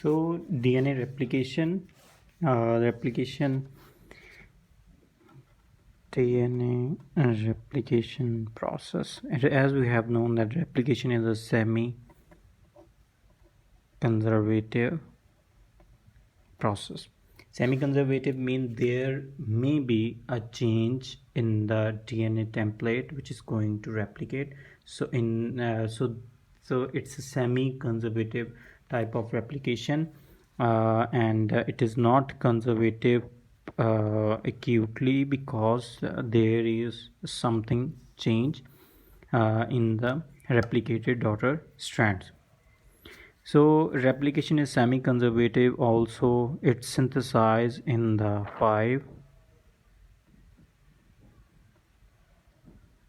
So DNA replication DNA replication process. As we have known that replication is a semi-conservative process. Semi-conservative means there may be a change in the DNA template which is going to replicate. So it's a semi-conservative type of replication, and it is not conservative acutely because there is something change in the replicated daughter strands. So replication is semi-conservative. Also, it's synthesized in the 5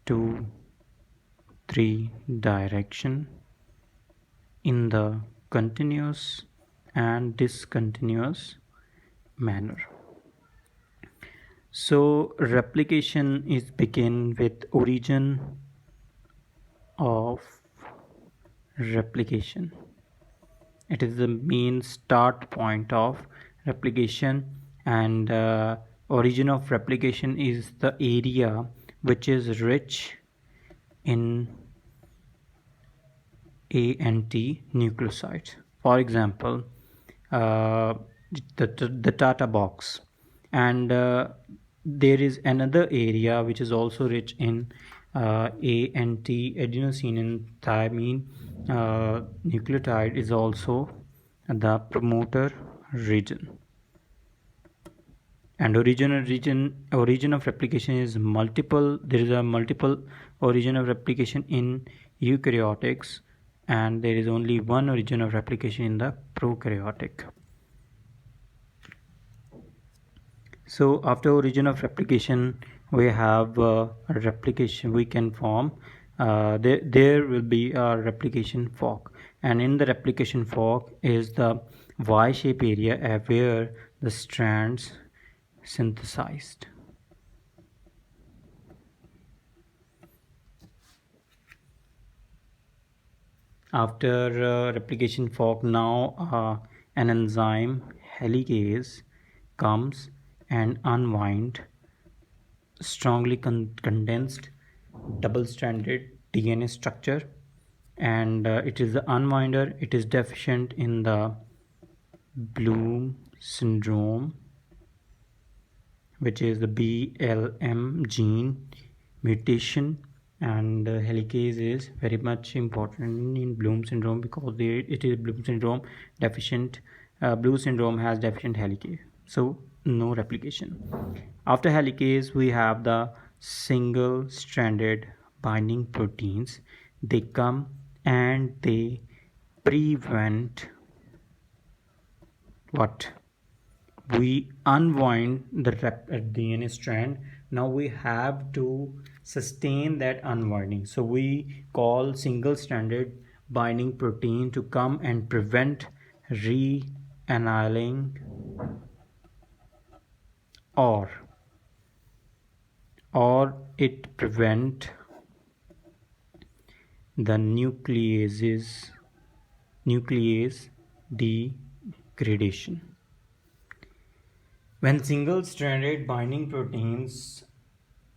to 3 direction in the continuous and discontinuous manner. So replication is begin with origin of replication. It is the main start point of replication, and origin of replication is the area which is rich in A and T nucleosides. For example, the Tata box, and there is another area which is also rich in A and T adenosine and thymine nucleotide is also the promoter region. And origin of replication is multiple. There is a multiple origin of replication in eukaryotics, and there is only one origin of replication in the prokaryotic. So after origin of replication, we have replication. We can form there will be a replication fork, and in the replication fork is the Y-shaped area where the strands synthesized. After replication fork, now an enzyme helicase comes and unwind strongly condensed double-stranded DNA structure, and it is the unwinder. It is deficient in the Bloom syndrome, which is the BLM gene mutation, and helicase is very much important in Bloom syndrome because it is Bloom syndrome deficient. Bloom syndrome has deficient helicase, so no replication. After helicase, we have the single-stranded binding proteins. They come and they prevent what? We unwind the DNA strand. Now we have to sustain that unwinding. So we call single-stranded binding protein to come and prevent re-annealing or it prevent the nuclease degradation. When single-stranded binding proteins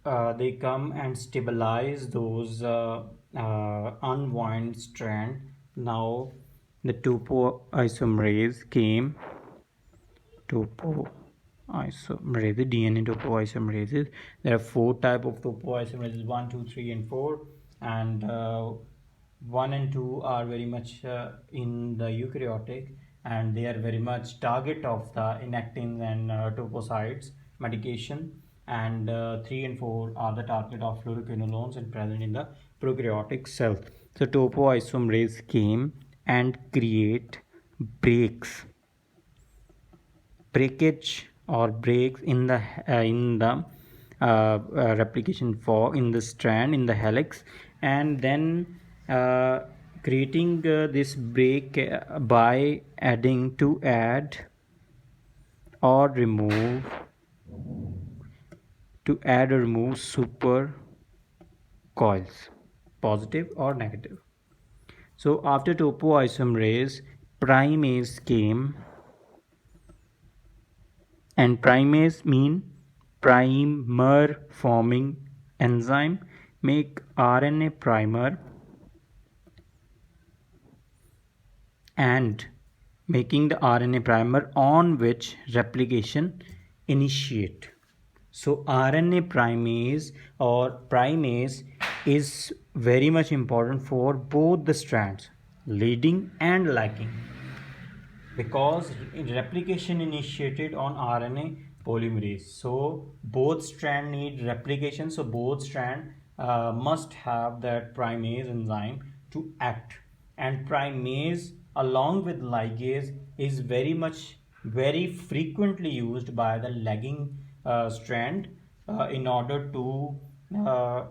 they come and stabilize those unwind strand, now the topoisomerase came. Topoisomerase, DNA topoisomerases. There are 4 types of topoisomerases: 1, 2, 3, and 4. And 1 and 2 are very much in the eukaryotic, and they are very much target of the inactins and toposides medication. And 3 and 4 are the target of fluoroquinolones and present in the prokaryotic cell. So topoisomerase came and create breakage or breaks in the replication fork, in the strand, in the helix, and then creating this break by adding to add or remove super coils, positive or negative. So after topoisomerase, primase came, and primase mean primer forming enzyme, make RNA primer, and making the RNA primer on which replication initiate. So RNA primase or primase is very much important for both the strands, leading and lagging, because replication initiated on RNA polymerase. So both strand need replication. So both strand must have that primase enzyme to act. And primase along with ligase is very frequently used by the lagging strand in order to uh,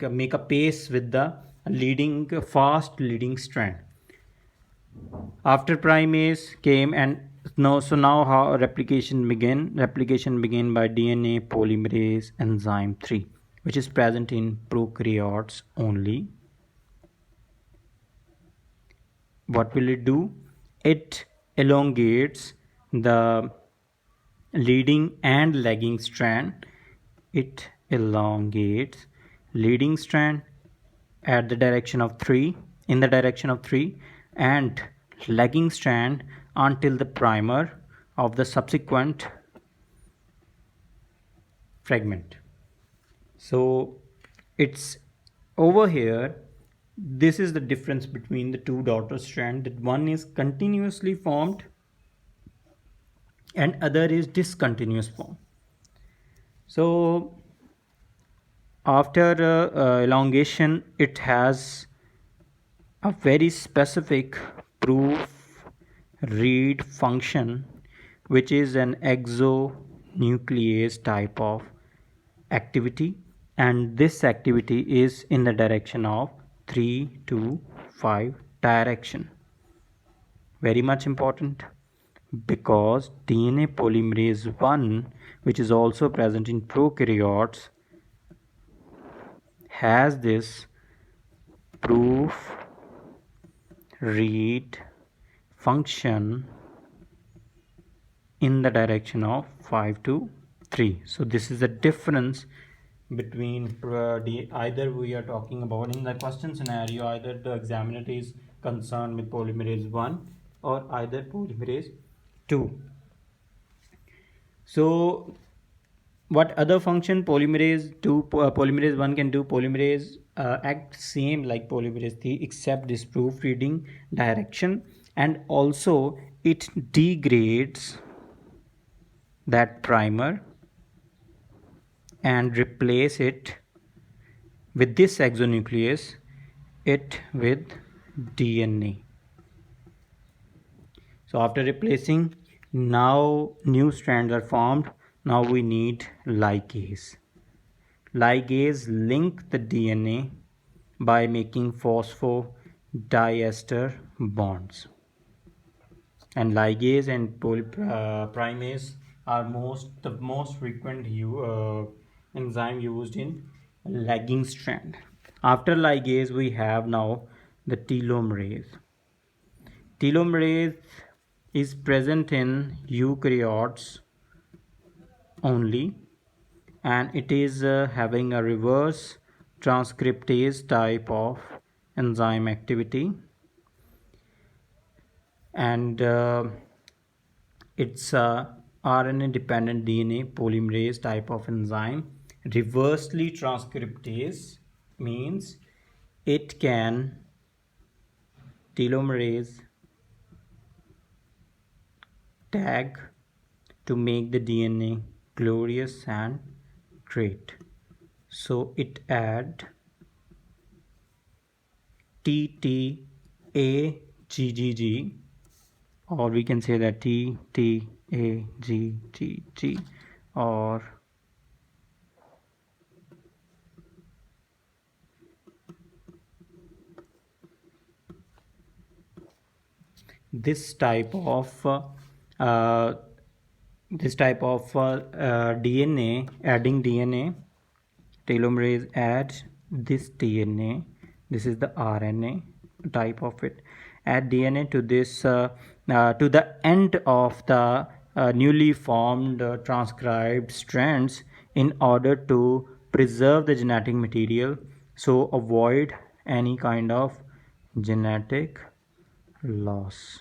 make a pace with the leading fast leading strand. After primase came, and now how replication began by DNA polymerase enzyme 3, which is present in prokaryotes only. What will it do? It elongates the leading and lagging strand. It elongates leading strand at the direction of 3 in the direction of 3, and lagging strand until the primer of the subsequent fragment. So it's over here. This is the difference between the two daughter strands, that one is continuously formed and other is discontinuous form. So after elongation, it has a very specific proof read function, which is an exonuclease type of activity, and this activity is in the direction of 3 to 5 direction. Very much important, because DNA polymerase 1, which is also present in prokaryotes, has this proof read function in the direction of 5 to 3. So this is the difference between either we are talking about in the question scenario, either the examiner is concerned with polymerase 1 or either polymerase 2. So what other function polymerase 2 polymerase 1 can do? Polymerase act same like polymerase 3, except this proofreading direction, and also it degrades that primer and replace it with this exonuclease it with DNA. So after replacing, now new strands are formed. Now we need ligase. Ligase link the DNA by making phosphodiester bonds. And ligase and primase are the most frequent enzyme used in lagging strand. After ligase, we have now the telomerase. Telomerase is present in eukaryotes only, and it is having a reverse transcriptase type of enzyme activity, and it's a RNA dependent DNA polymerase type of enzyme. Reversely transcriptase means it can telomerase tag to make the DNA glorious and straight. So it add TTAGGG, or we can say that TTAGGG, or this type of DNA, adding DNA, telomerase add this DNA, this is the RNA, type of it. Add DNA to this to the end of the newly formed transcribed strands in order to preserve the genetic material, so avoid any kind of genetic loss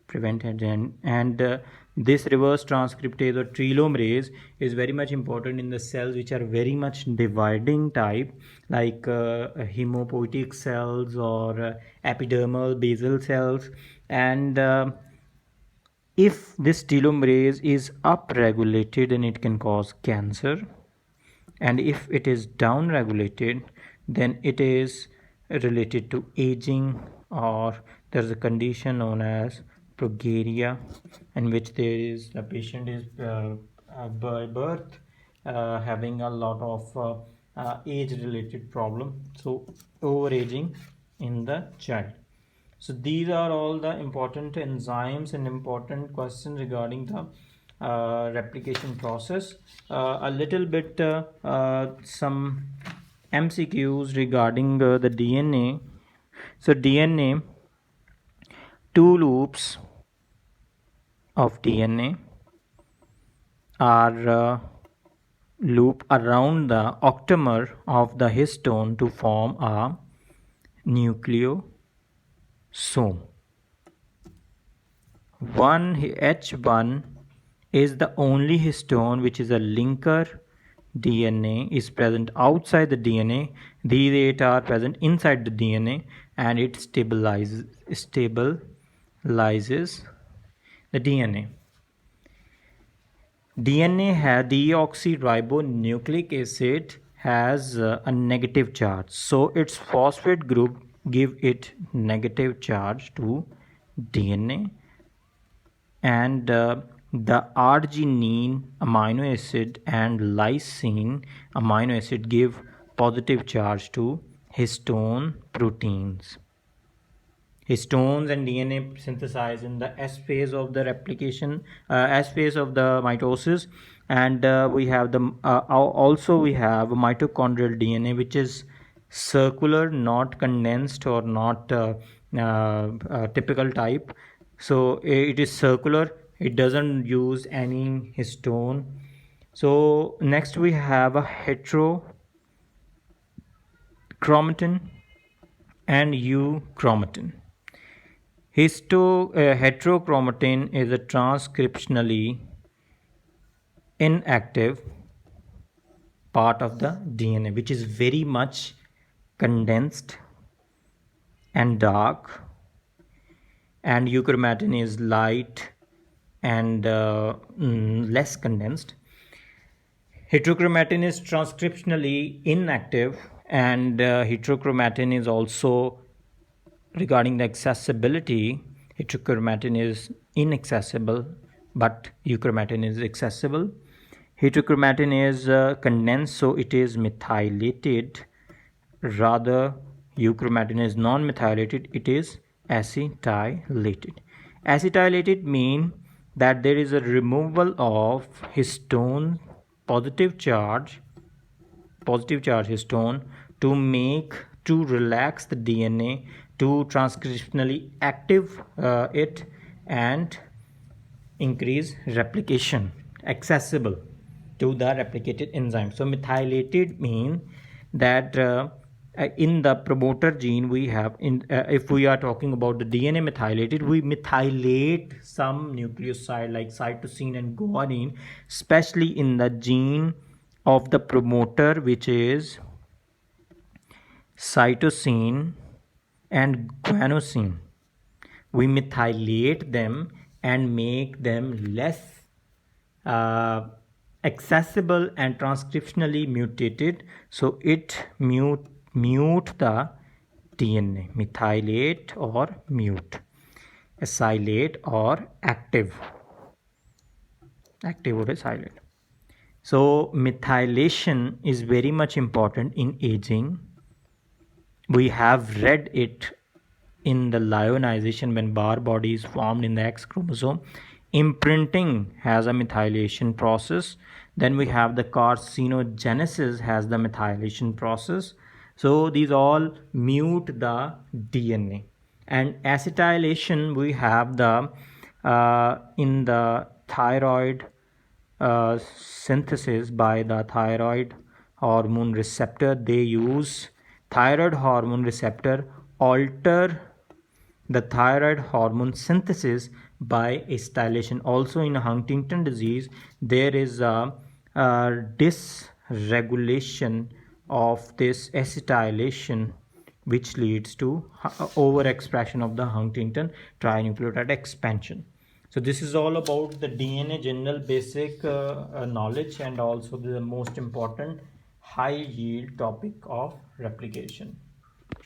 prevented. And this reverse transcriptase or telomerase is very much important in the cells which are very much dividing type, like hemopoietic cells or epidermal basal cells. And if this telomerase is upregulated, then it can cause cancer, and if it is downregulated, then it is related to aging, or there's a condition known as progeria, in which there is the patient is by birth having a lot of age related problem, so overaging in the child. So these are all the important enzymes and important questions regarding the replication process. A little bit some MCQs regarding the DNA. So DNA, two loops of DNA are loop around the octamer of the histone to form a nucleosome. H1 is the only histone which is a linker DNA is present outside the DNA. These 8 are present inside the DNA, and it stabilizes the DNA. DNA has deoxyribonucleic acid has a negative charge, so its phosphate group give it negative charge to DNA, and the arginine amino acid and lysine amino acid give positive charge to histone proteins. Histones and DNA synthesized in the S phase of the replication, S phase of the mitosis, and we have also we have mitochondrial DNA, which is circular, not condensed or not typical type. So it is circular, it doesn't use any histone. So next we have a heterochromatin and euchromatin. Heterochromatin is a transcriptionally inactive part of the DNA, which is very much condensed and dark, and euchromatin is light and less condensed. Heterochromatin is transcriptionally inactive, and heterochromatin is also, regarding the accessibility, heterochromatin is inaccessible, but euchromatin is accessible. Heterochromatin is condensed, so it is methylated. Rather, euchromatin is non-methylated, it is acetylated. Acetylated means that there is a removal of histone, positive charge histone, to relax the DNA, to transcriptionally active it and increase replication, accessible to the replicated enzyme. So methylated means that in the promoter gene we have, if we are talking about the DNA methylated, we methylate some nucleoside like cytosine and guanine, especially in the gene of the promoter, which is cytosine and guanosine. We methylate them and make them less accessible and transcriptionally mutated, so it mute the DNA, methylate or mute, acylate or active or acylate. So methylation is very much important in aging. We have read it in the lionization when Barr body is formed in the X chromosome. Imprinting has a methylation process. Then we have the carcinogenesis has the methylation process. So these all mute the DNA. And acetylation, we have the in the thyroid synthesis by the thyroid hormone receptor. They use thyroid hormone receptor alter the thyroid hormone synthesis by acetylation. Also in Huntington disease, there is a dysregulation of this acetylation, which leads to overexpression of the Huntington trinucleotide expansion. So this is all about the DNA general basic knowledge, and also the most important high yield topic of replication.